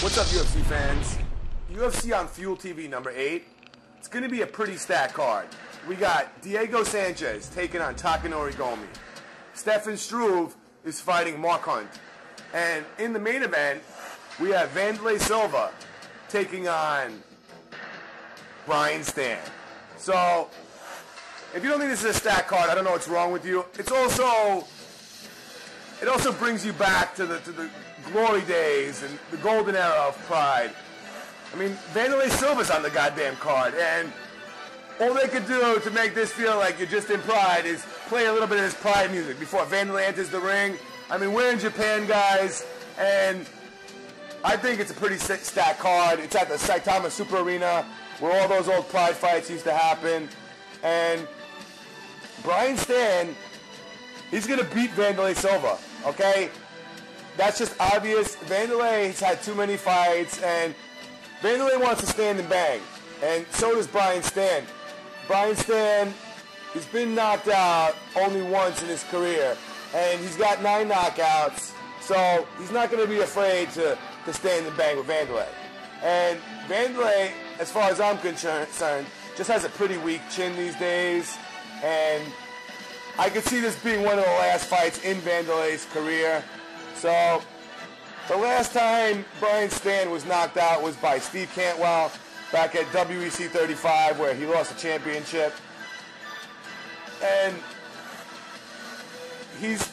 What's up, UFC fans? UFC on Fuel TV number 8. It's going to be a pretty stacked card. We got Diego Sanchez taking on Takanori Gomi. Stefan Struve is fighting Mark Hunt. And in the main event, we have Wanderlei Silva taking on Brian Stann. So, if you don't think this is a stacked card, I don't know what's wrong with you. It also brings you back to the glory days and the golden era of Pride. I mean, Wanderlei Silva's on the goddamn card, and all they could do to make this feel like you're just in Pride is play a little bit of this Pride music before Wanderlei enters the ring. I mean, we're in Japan, guys, and I think it's a pretty stacked card. It's at the Saitama Super Arena, where all those old Pride fights used to happen, and Brian Stann, he's going to beat Wanderlei Silva, okay? That's just obvious. Wanderlei's had too many fights, and Wanderlei wants to stand and bang, and so does Brian Stann. Brian Stann has been knocked out only once in his career, and he's got 9 knockouts, so he's not going to be afraid to stand and bang with Wanderlei. And Wanderlei, as far as I'm concerned, just has a pretty weak chin these days, and I could see this being one of the last fights in Wanderlei's career. So, the last time Brian Stann was knocked out was by Steve Cantwell back at WEC 35, where he lost the championship. And he's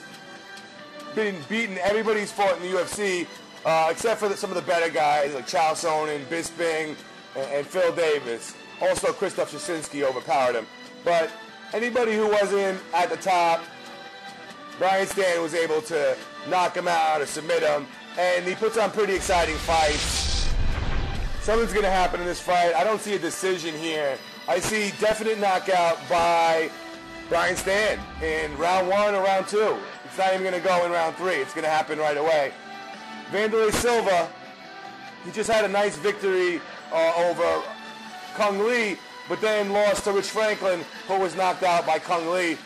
been beaten everybody he's fought in the UFC, except for some of the better guys like Chael Sonnen, Bisping, and Phil Davis. Also, Krzysztof Szysinski overpowered him. But anybody who wasn't at the top, Brian Stann was able to knock him out or submit him, and he puts on pretty exciting fights. Something's going to happen in this fight. I don't see a decision here. I see definite knockout by Brian Stann in round 1 or round 2. It's not even going to go in round 3. It's going to happen right away. Wanderlei Silva, he just had a nice victory over Kung Lee, but then lost to Rich Franklin, who was knocked out by Kung Lee.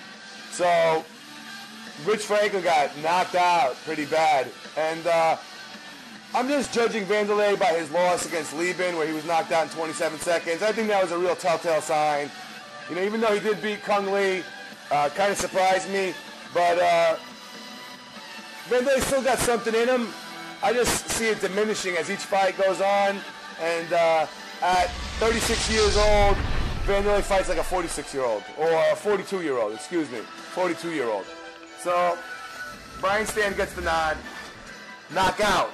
So Rich Franklin got knocked out pretty bad. And I'm just judging Wanderlei by his loss against Lieben, where he was knocked out in 27 seconds. I think that was a real telltale sign. You know, even though he did beat Kung Lee, kind of surprised me. But Wanderlei still got something in him. I just see it diminishing as each fight goes on. And at 36 years old, Wanderlei fights like a 46-year-old, or a 42-year-old, excuse me, 42-year-old. So, Brian Stann gets the nod. Knockout.